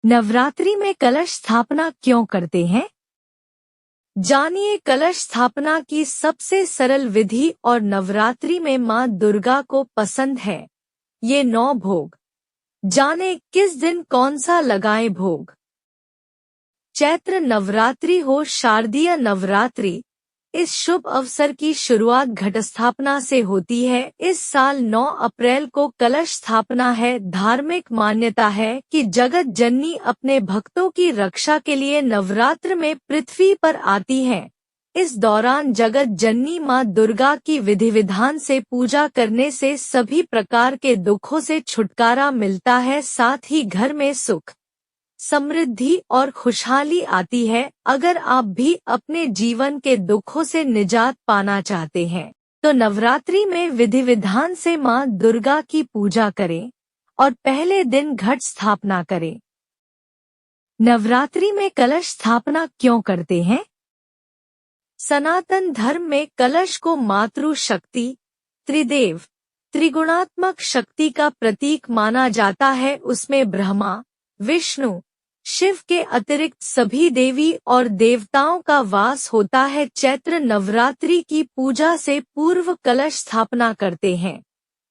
नवरात्रि में कलश स्थापना क्यों करते हैं? जानिए कलश स्थापना की सबसे सरल विधि और नवरात्रि में मां दुर्गा को पसंद है ये 9 भोग। जाने किस दिन कौन सा लगाएं भोग। चैत्र नवरात्रि हो शारदीय नवरात्रि, इस शुभ अवसर की शुरुआत घटस्थापना से होती है। इस साल 9 अप्रैल को कलश स्थापना है। धार्मिक मान्यता है कि जगत जननी अपने भक्तों की रक्षा के लिए नवरात्र में पृथ्वी पर आती हैं। इस दौरान जगत जननी मां दुर्गा की विधि विधान से पूजा करने से सभी प्रकार के दुखों से छुटकारा मिलता है, साथ ही घर में सुख, समृद्धि और खुशहाली आती है। अगर आप भी अपने जीवन के दुखों से निजात पाना चाहते हैं तो नवरात्रि में विधि विधान से मां दुर्गा की पूजा करें और पहले दिन घट स्थापना करें। नवरात्रि में कलश स्थापना क्यों करते हैं? सनातन धर्म में कलश को मातृ शक्ति, त्रिदेव, त्रिगुणात्मक शक्ति का प्रतीक माना जाता है। उसमें ब्रह्मा, विष्णु, शिव के अतिरिक्त सभी देवी और देवताओं का वास होता है। चैत्र नवरात्रि की पूजा से पूर्व कलश स्थापना करते हैं।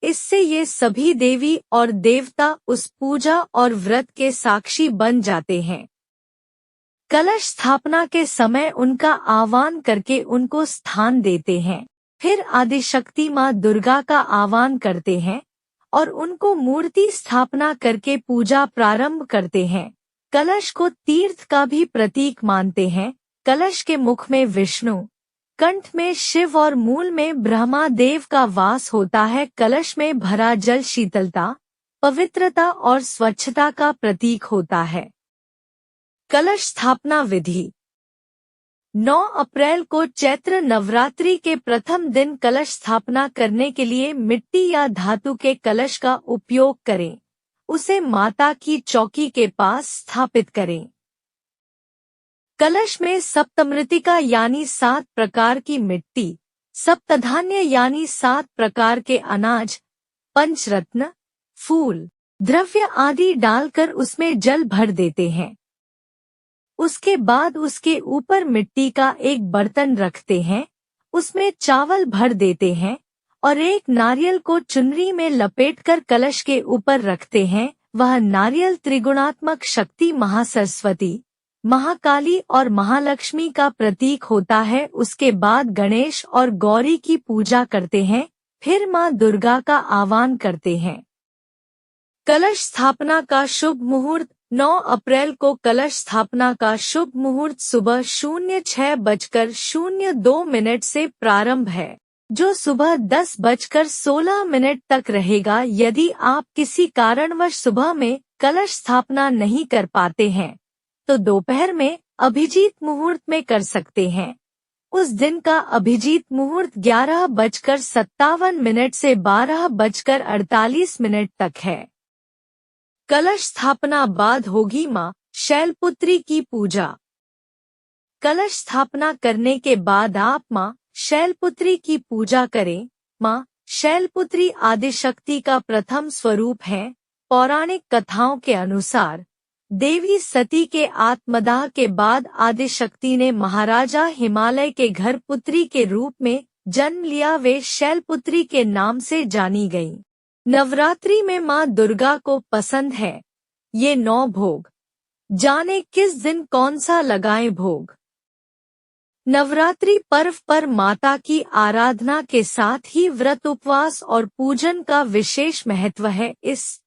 इससे ये सभी देवी और देवता उस पूजा और व्रत के साक्षी बन जाते हैं। कलश स्थापना के समय उनका आह्वान करके उनको स्थान देते हैं। फिर आदिशक्ति मां दुर्गा का आह्वान करते हैं और उनको मूर्ति स्थापना करके पूजा प्रारंभ करते हैं। कलश को तीर्थ का भी प्रतीक मानते हैं। कलश के मुख में विष्णु, कंठ में शिव और मूल में ब्रह्मा देव का वास होता है। कलश में भरा जल शीतलता, पवित्रता और स्वच्छता का प्रतीक होता है। कलश स्थापना विधि। 9 अप्रैल को चैत्र नवरात्रि के प्रथम दिन कलश स्थापना करने के लिए मिट्टी या धातु के कलश का उपयोग करें। उसे माता की चौकी के पास स्थापित करें। कलश में सप्तमृतिका यानी 7 प्रकार की मिट्टी, सप्तधान्य यानी 7 प्रकार के अनाज, पंचरत्न, फूल, द्रव्य आदि डालकर उसमें जल भर देते हैं। उसके बाद उसके ऊपर मिट्टी का एक बर्तन रखते हैं, उसमें चावल भर देते हैं और एक नारियल को चुनरी में लपेटकर कलश के ऊपर रखते हैं। वह नारियल त्रिगुणात्मक शक्ति महासरस्वती, महाकाली और महालक्ष्मी का प्रतीक होता है। उसके बाद गणेश और गौरी की पूजा करते हैं, फिर मां दुर्गा का आह्वान करते हैं। कलश स्थापना का शुभ मुहूर्त। 9 अप्रैल को कलश स्थापना का शुभ मुहूर्त सुबह 06:02 से प्रारंभ है, जो सुबह 10:16 तक रहेगा। यदि आप किसी कारणवश सुबह में कलश स्थापना नहीं कर पाते हैं तो दोपहर में अभिजीत मुहूर्त में कर सकते हैं। उस दिन का अभिजीत मुहूर्त 11:57 से 12:48 तक है। कलश स्थापना बाद होगी मां शैलपुत्री की पूजा। कलश स्थापना करने के बाद आप मां शैलपुत्री की पूजा करें। मां शैलपुत्री आदिशक्ति का प्रथम स्वरूप है। पौराणिक कथाओं के अनुसार देवी सती के आत्मदाह के बाद आदिशक्ति ने महाराजा हिमालय के घर पुत्री के रूप में जन्म लिया। वे शैलपुत्री के नाम से जानी गईं। नवरात्रि में मां दुर्गा को पसंद है ये 9 भोग। जाने किस दिन कौन सा लगाएं भोग। नवरात्रि पर्व पर माता की आराधना के साथ ही व्रत, उपवास और पूजन का विशेष महत्व है। इस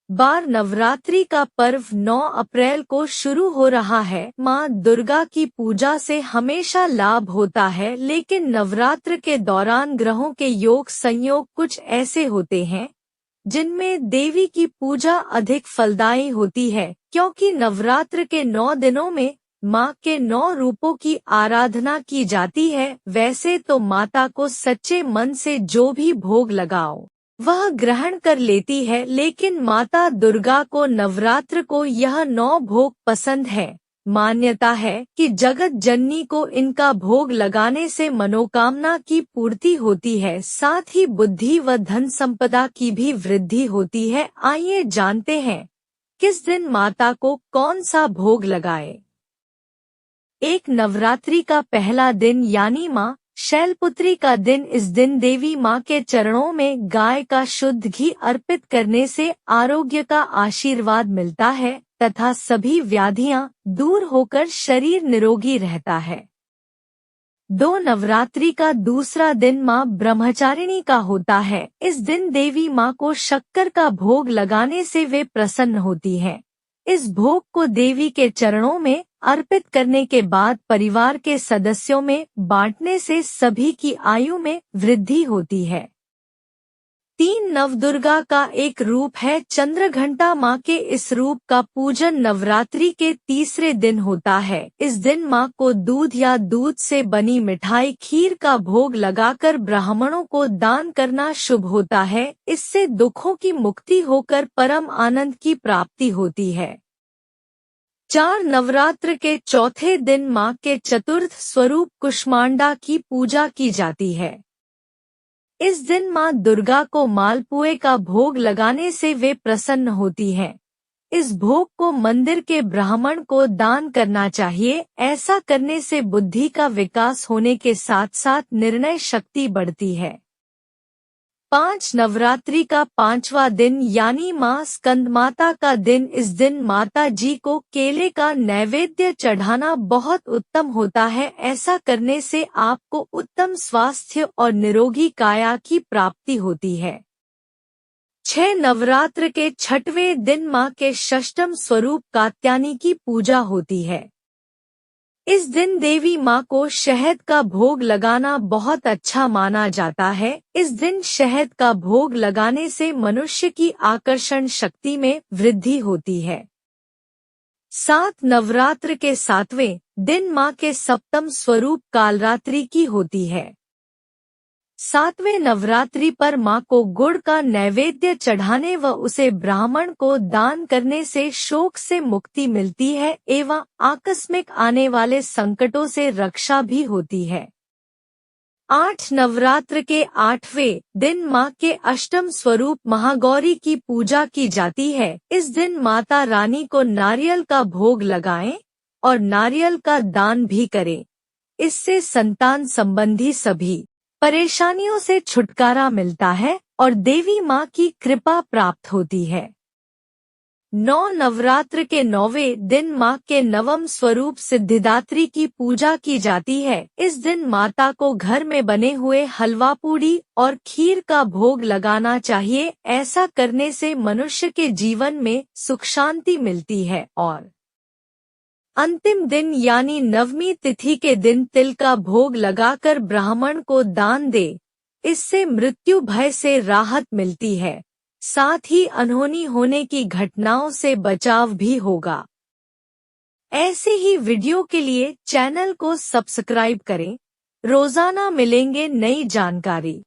बार नवरात्रि का पर्व 9 अप्रैल को शुरू हो रहा है। मां दुर्गा की पूजा से हमेशा लाभ होता है, लेकिन नवरात्र के दौरान ग्रहों के योग संयोग कुछ ऐसे होते हैं जिनमें देवी की पूजा अधिक फलदायी होती है। क्योंकि नवरात्र के 9 दिनों में मां के 9 रूपों की आराधना की जाती है। वैसे तो माता को सच्चे मन से जो भी भोग लगाओ वह ग्रहण कर लेती है, लेकिन माता दुर्गा को नवरात्र को यह 9 भोग पसंद है। मान्यता है कि जगत जननी को इनका भोग लगाने से मनोकामना की पूर्ति होती है, साथ ही बुद्धि व धन संपदा की भी वृद्धि होती है। आइए जानते हैं किस दिन माता को कौन सा भोग लगाए? एक नवरात्रि का पहला दिन यानी माँ शैलपुत्री का दिन। इस दिन देवी माँ के चरणों में गाय का शुद्ध घी अर्पित करने से आरोग्य का आशीर्वाद मिलता है तथा सभी व्याधियां दूर होकर शरीर निरोगी रहता है। 2 नवरात्रि का दूसरा दिन माँ ब्रह्मचारिणी का होता है। इस दिन देवी माँ को शक्कर का भोग लगाने से वे प्रसन्न होती हैं। इस भोग को देवी के चरणों में अर्पित करने के बाद परिवार के सदस्यों में बांटने से सभी की आयु में वृद्धि होती है। 3 नवदुर्गा का एक रूप है चंद्रघंटा माँ के। इस रूप का पूजन नवरात्रि के तीसरे दिन होता है। इस दिन माँ को दूध या दूध से बनी मिठाई खीर का भोग लगाकर ब्राह्मणों को दान करना शुभ होता है। इससे दुखों की मुक्ति होकर परम आनंद की प्राप्ति होती है। 4 नवरात्र के चौथे दिन माँ के चतुर्थ स्वरूप कुष्मांडा की पूजा की जाती है। इस दिन माँ दुर्गा को मालपुए का भोग लगाने से वे प्रसन्न होती हैं। इस भोग को मंदिर के ब्राह्मण को दान करना चाहिए। ऐसा करने से बुद्धि का विकास होने के साथ साथ निर्णय शक्ति बढ़ती है। 5 नवरात्रि का 5वां दिन यानी माँ स्कंदमाता का दिन। इस दिन माता जी को केले का नैवेद्य चढ़ाना बहुत उत्तम होता है। ऐसा करने से आपको उत्तम स्वास्थ्य और निरोगी काया की प्राप्ति होती है। 6 नवरात्र के 6वें दिन माँ के षष्ठम स्वरूप कात्यायनी की पूजा होती है। इस दिन देवी माँ को शहद का भोग लगाना बहुत अच्छा माना जाता है। इस दिन शहद का भोग लगाने से मनुष्य की आकर्षण शक्ति में वृद्धि होती है। 7 नवरात्र के 7वें दिन माँ के सप्तम स्वरूप कालरात्रि की होती है। 7वें नवरात्रि पर माँ को गुड़ का नैवेद्य चढ़ाने व उसे ब्राह्मण को दान करने से शोक से मुक्ति मिलती है एवं आकस्मिक आने वाले संकटों से रक्षा भी होती है। 8 नवरात्र के 8वें दिन माँ के अष्टम स्वरूप महागौरी की पूजा की जाती है। इस दिन माता रानी को नारियल का भोग लगाएं और नारियल का दान भी करें। इससे संतान संबंधी सभी परेशानियों से छुटकारा मिलता है और देवी माँ की कृपा प्राप्त होती है। 9 नवरात्र के 9वें दिन माँ के नवम स्वरूप सिद्धिदात्री की पूजा की जाती है। इस दिन माता को घर में बने हुए हलवा पूड़ी और खीर का भोग लगाना चाहिए। ऐसा करने से मनुष्य के जीवन में सुख शांति मिलती है। और अंतिम दिन यानी नवमी तिथि के दिन तिल का भोग लगाकर ब्राह्मण को दान दे। इससे मृत्यु भय से राहत मिलती है। साथ ही अनहोनी होने की घटनाओं से बचाव भी होगा। ऐसे ही वीडियो के लिए चैनल को सब्सक्राइब करें। रोजाना मिलेंगे नई जानकारी।